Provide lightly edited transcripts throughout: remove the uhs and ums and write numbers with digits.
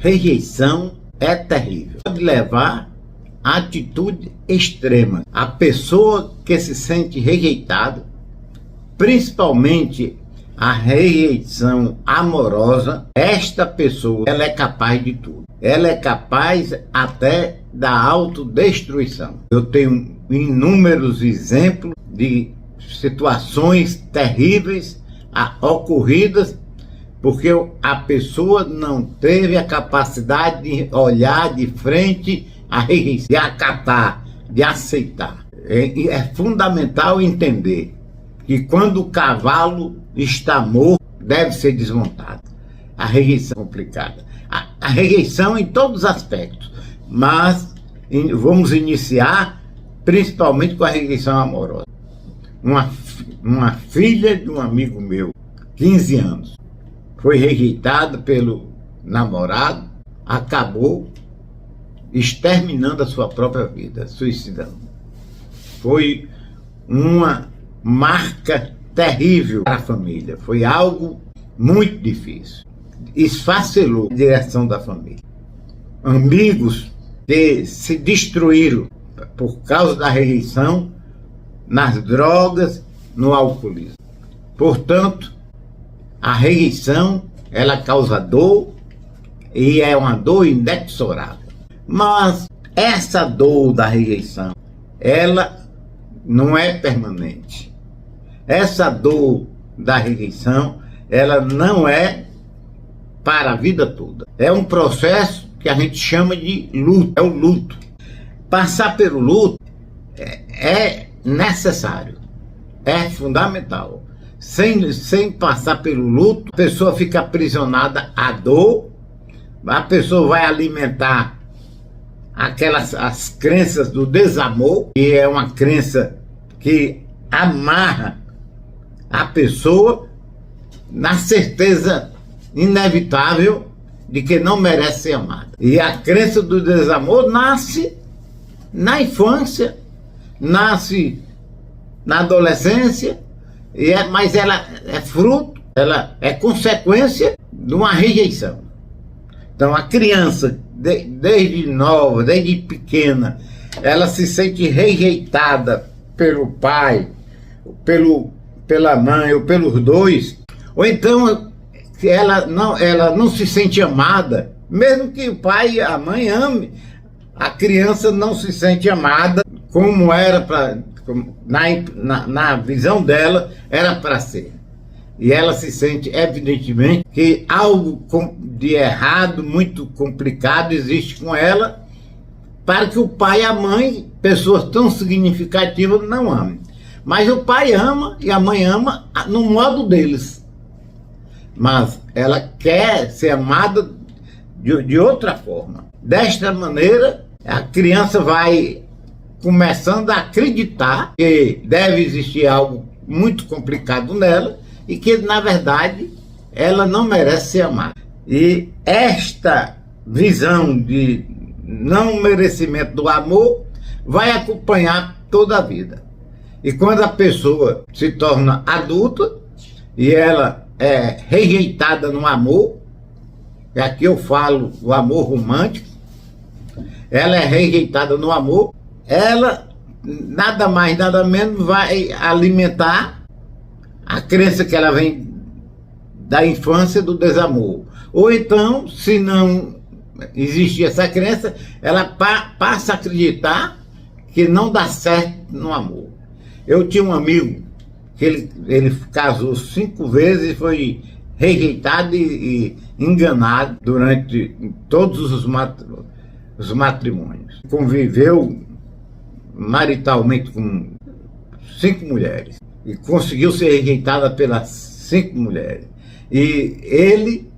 Rejeição é terrível. Pode levar a atitude extrema. A pessoa que se sente rejeitada, principalmente a rejeição amorosa, esta pessoa, ela é capaz de tudo. Ela é capaz até da autodestruição. Eu tenho inúmeros exemplos de situações terríveis ocorridas porque a pessoa não teve a capacidade de olhar de frente a rejeição, de acatar, de aceitar. É fundamental entender que quando o cavalo está morto, deve ser desmontado. A rejeição é complicada. A rejeição em todos os aspectos, mas vamos iniciar principalmente com a rejeição amorosa. Uma filha de um amigo meu, 15 anos, foi rejeitada pelo namorado, acabou exterminando a sua própria vida, suicidando. Foi uma marca terrível para a família, foi algo muito difícil. Esfacelou a direção da família. Amigos que se destruíram por causa da rejeição nas drogas, no alcoolismo. Portanto, a rejeição, ela causa dor e é uma dor inexorável. Mas essa dor da rejeição, ela não é permanente. Essa dor da rejeição, ela não é para a vida toda. É um processo que a gente chama de luto, é o luto. Passar pelo luto é necessário, é fundamental. Sem passar pelo luto, a pessoa fica aprisionada à dor, a pessoa vai alimentar as crenças do desamor, que é uma crença que amarra a pessoa na certeza inevitável de que não merece ser amada. E a crença do desamor nasce na infância, nasce na adolescência, mas ela é fruto, ela é consequência de uma rejeição. Então a criança, desde nova, desde pequena, ela se sente rejeitada pelo pai, pela mãe ou pelos dois, ou então ela não se sente amada, mesmo que o pai e a mãe ame, a criança não se sente amada como era na visão dela, era para ser. E ela se sente, evidentemente, que algo de errado, muito complicado, existe com ela, para que o pai e a mãe, pessoas tão significativas, não amem. Mas o pai ama e a mãe ama no modo deles. Mas ela quer ser amada de outra forma. Desta maneira, a criança vai começando a acreditar que deve existir algo muito complicado nela e que, na verdade, ela não merece ser amada. E esta visão de não merecimento do amor vai acompanhar toda a vida. E quando a pessoa se torna adulta e ela é rejeitada no amor, e aqui eu falo o amor romântico, ela é rejeitada no amor, ela nada mais, nada menos vai alimentar a crença que ela vem da infância do desamor. Ou então, se não existir essa crença, ela passa a acreditar que não dá certo no amor. Eu tinha um amigo que ele casou 5 vezes e foi rejeitado e enganado durante todos os matrimônios. Conviveu maritalmente com 5 mulheres e conseguiu ser rejeitada pelas 5 mulheres. E ele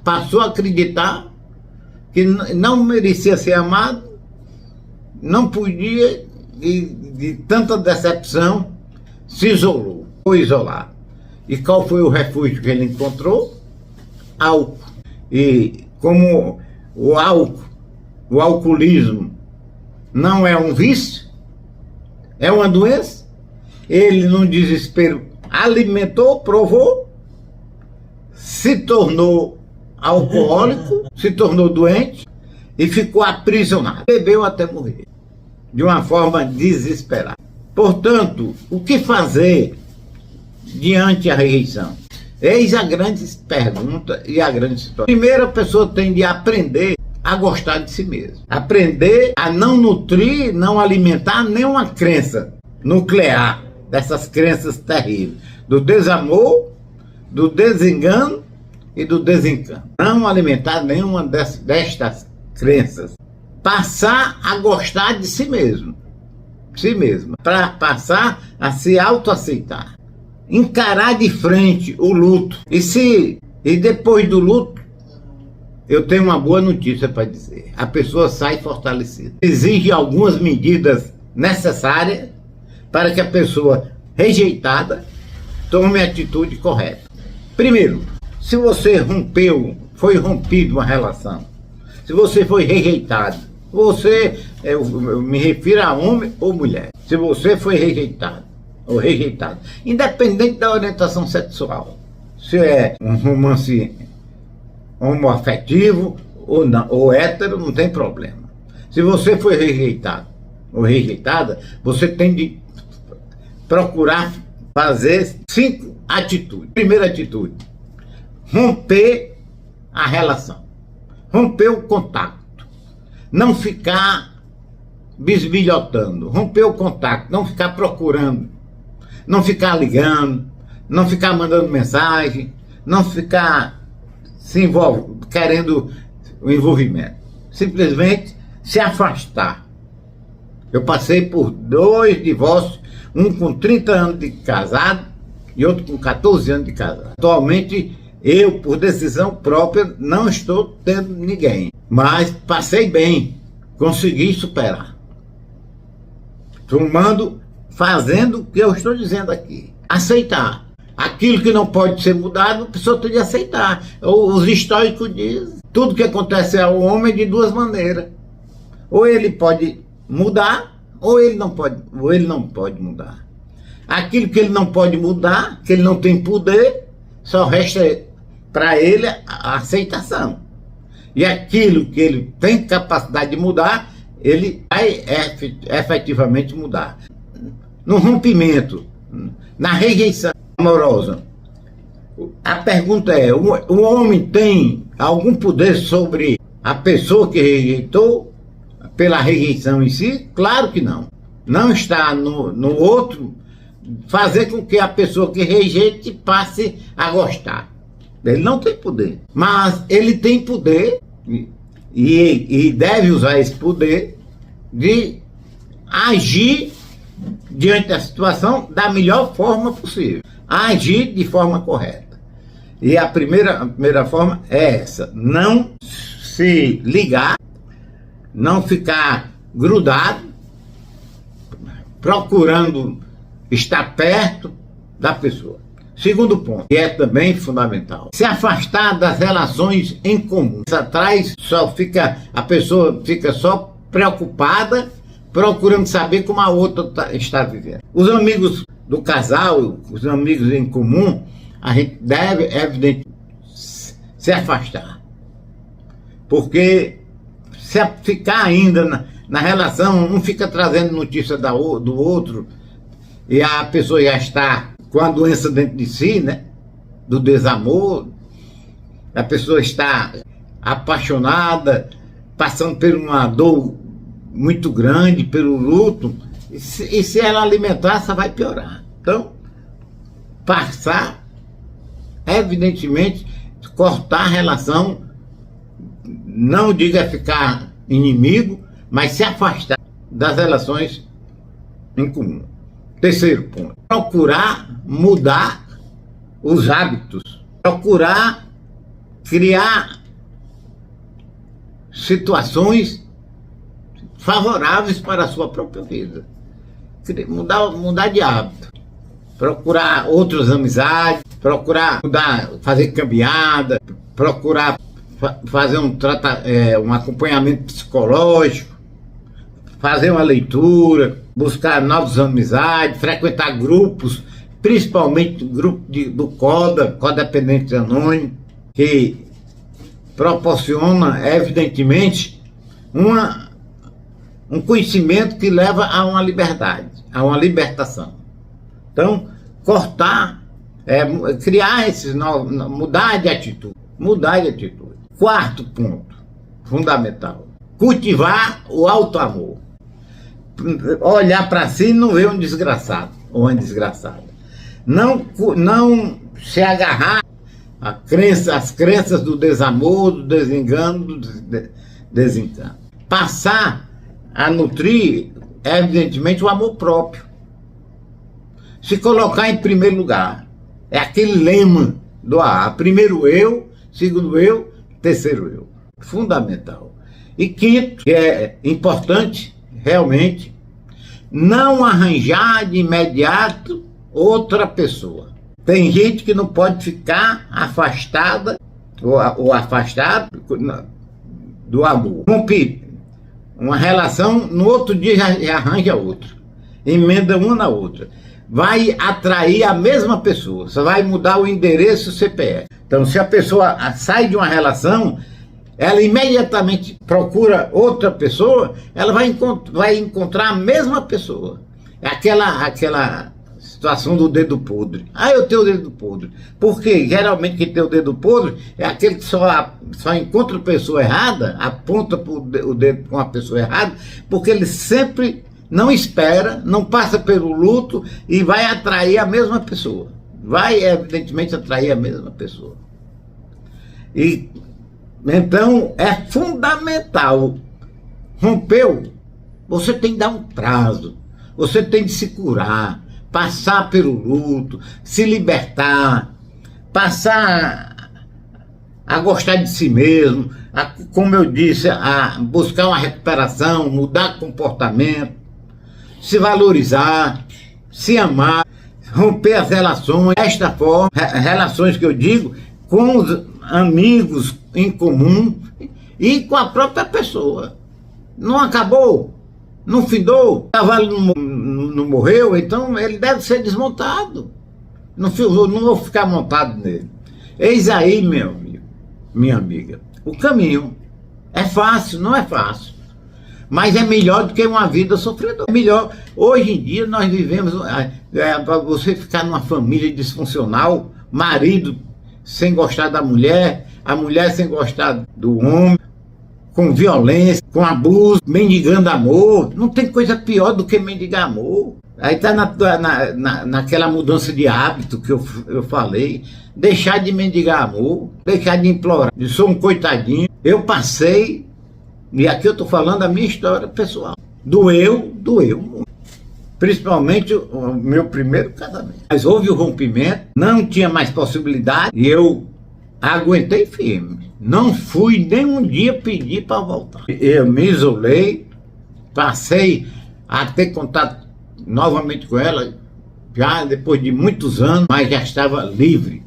passou a acreditar que não merecia ser amado, não podia, e de tanta decepção se isolou, foi isolado. E qual foi o refúgio que ele encontrou? Álcool. E como o alcoolismo não é um vício, é uma doença, ele num desespero alimentou, provou, se tornou alcoólico, se tornou doente e ficou aprisionado. Bebeu até morrer, de uma forma desesperada. Portanto, o que fazer diante da rejeição? Eis a grande pergunta e a grande situação. Primeiro, a pessoa tem de aprender a gostar de si mesmo. Aprender a não nutrir, não alimentar nenhuma crença nuclear dessas crenças terríveis. Do desamor, do desengano e do desencanto. Não alimentar nenhuma destas crenças. Passar a gostar de si mesmo. Si mesma. Para passar a se autoaceitar. Encarar de frente o luto. E depois do luto, eu tenho uma boa notícia para dizer. A pessoa sai fortalecida. Exige algumas medidas necessárias para que a pessoa rejeitada tome a atitude correta. Primeiro, se você foi rompido uma relação, se você foi rejeitado, eu me refiro a homem ou mulher, se você foi rejeitado ou rejeitado, independente da orientação sexual, se é um romance homoafetivo ou, não, ou hétero, não tem problema. Se você foi rejeitado ou rejeitada, você tem de procurar fazer 5 atitudes. Primeira atitude: romper a relação, romper o contato, não ficar bisbilhotando, romper o contato, não ficar procurando, não ficar ligando, não ficar mandando mensagem, não ficar se envolvendo, querendo o envolvimento. Simplesmente se afastar. Eu passei por 2 divórcios, um com 30 anos de casado e outro com 14 anos de casado. Atualmente, eu, por decisão própria, não estou tendo ninguém, mas passei bem, consegui superar. Fazendo o que eu estou dizendo aqui. Aceitar. Aquilo que não pode ser mudado, a pessoa tem de aceitar. Os históricos dizem, tudo que acontece ao homem de 2 maneiras. Ou ele pode mudar, ou ele não pode mudar. Aquilo que ele não pode mudar, que ele não tem poder, só resta para ele a aceitação. E aquilo que ele tem capacidade de mudar, ele vai efetivamente mudar. No rompimento, na rejeição amorosa, a pergunta é: o homem tem algum poder sobre a pessoa que rejeitou pela rejeição em si? Claro que não. Não está no outro fazer com que a pessoa que rejeite passe a gostar. Ele não tem poder, mas ele tem poder e deve usar esse poder de agir diante da situação da melhor forma possível, agir de forma correta. E a primeira forma é essa: não se ligar, não ficar grudado, procurando estar perto da pessoa. Segundo ponto, que é também fundamental: se afastar das relações em comum. Isso atrás a pessoa fica só preocupada, procurando saber como a outra está vivendo. Os amigos do casal, os amigos em comum, a gente deve, evidentemente, se afastar. Porque se ficar ainda na relação, um fica trazendo notícia do outro, e a pessoa já está com a doença dentro de si, né? Do desamor, a pessoa está apaixonada, passando por uma dor muito grande, pelo luto, e se ela alimentar, só vai piorar. Então, passar, evidentemente, cortar a relação, não diga ficar inimigo, mas se afastar das relações em comum. Terceiro ponto: procurar mudar os hábitos, procurar criar situações favoráveis para a sua própria vida, mudar de hábito, procurar outras amizades, procurar fazer caminhada, procurar fazer um acompanhamento psicológico, fazer uma leitura, buscar novas amizades, frequentar grupos, principalmente o grupo do CODA, Codependentes Anônimos, que proporciona, evidentemente, um conhecimento que leva a uma liberdade, a uma libertação. Então, cortar, criar esses novos, mudar de atitude. Quarto ponto, fundamental, cultivar o auto-amor. Olhar para si e não ver um desgraçado ou uma desgraçada. Não se agarrar às crenças do desamor, do desengano, do desencanto. Passar a nutrir, evidentemente, o amor próprio. Se colocar em primeiro lugar. É aquele lema do AA. Primeiro eu, segundo eu, terceiro eu. Fundamental. E quinto, que é importante, realmente, não arranjar de imediato outra pessoa. Tem gente que não pode ficar afastada ou afastado do amor. Rompe uma relação, no outro dia já arranja outra. Emenda uma na outra. Vai atrair a mesma pessoa, só vai mudar o endereço e o CPF. Então, se a pessoa sai de uma relação, ela imediatamente procura outra pessoa, ela vai encontrar a mesma pessoa. É aquela situação do dedo podre. Ah, eu tenho o dedo podre. Porque geralmente quem tem o dedo podre é aquele que só encontra a pessoa errada, aponta o dedo com a pessoa errada, porque ele sempre não espera, não passa pelo luto e vai atrair a mesma pessoa. Vai, evidentemente, atrair a mesma pessoa. E então é fundamental. Rompeu, você tem que dar um prazo, você tem que se curar, passar pelo luto, se libertar, passar a gostar de si mesmo, como eu disse, a buscar uma recuperação, mudar comportamento, se valorizar, se amar, romper as relações, desta forma, relações que eu digo, com os amigos em comum e com a própria pessoa. Não acabou? Não findou? O cavalo não morreu? Então ele deve ser desmontado. Não vou ficar montado nele. Eis aí, meu amigo, minha amiga, o caminho. É fácil? Não é fácil. Mas é melhor do que uma vida sofredora. É melhor. Hoje em dia nós vivemos, para você ficar numa família disfuncional, marido sem gostar da mulher, a mulher sem gostar do homem, com violência, com abuso, mendigando amor. Não tem coisa pior do que mendigar amor. Aí está naquela mudança de hábito que eu falei. Deixar de mendigar amor, deixar de implorar. Eu sou um coitadinho. Eu passei, e aqui eu estou falando a minha história pessoal. Doeu muito. Principalmente o meu primeiro casamento. Mas houve o rompimento, não tinha mais possibilidade e eu aguentei firme. Não fui nem um dia pedir para voltar. Eu me isolei, passei a ter contato novamente com ela, já depois de muitos anos, mas já estava livre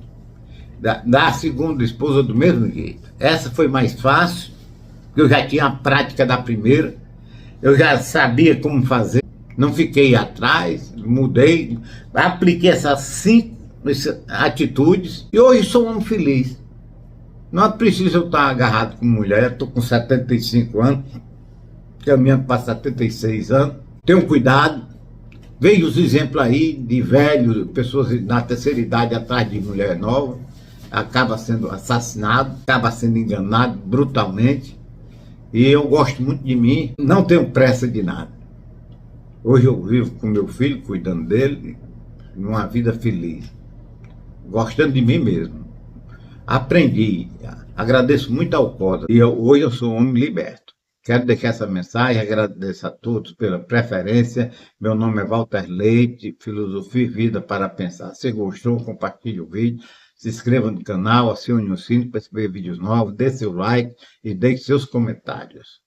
da segunda esposa do mesmo jeito. Essa foi mais fácil, porque eu já tinha a prática da primeira, eu já sabia como fazer. Não fiquei atrás, mudei, apliquei essas 5 atitudes e hoje sou um homem feliz. Não preciso eu estar agarrado com mulher, estou com 75 anos, caminhando para 76 anos. Tenho cuidado, vejo os exemplos aí de velhos, pessoas na terceira idade atrás de mulher nova, acaba sendo assassinado, acaba sendo enganado brutalmente. E eu gosto muito de mim, não tenho pressa de nada. Hoje eu vivo com meu filho, cuidando dele, numa vida feliz, gostando de mim mesmo. Aprendi, agradeço muito ao COSA e hoje eu sou um homem liberto. Quero deixar essa mensagem, agradeço a todos pela preferência. Meu nome é Walter Leite, Filosofia e Vida para Pensar. Se gostou, compartilhe o vídeo, se inscreva no canal, acione o sino para receber vídeos novos, dê seu like e deixe seus comentários.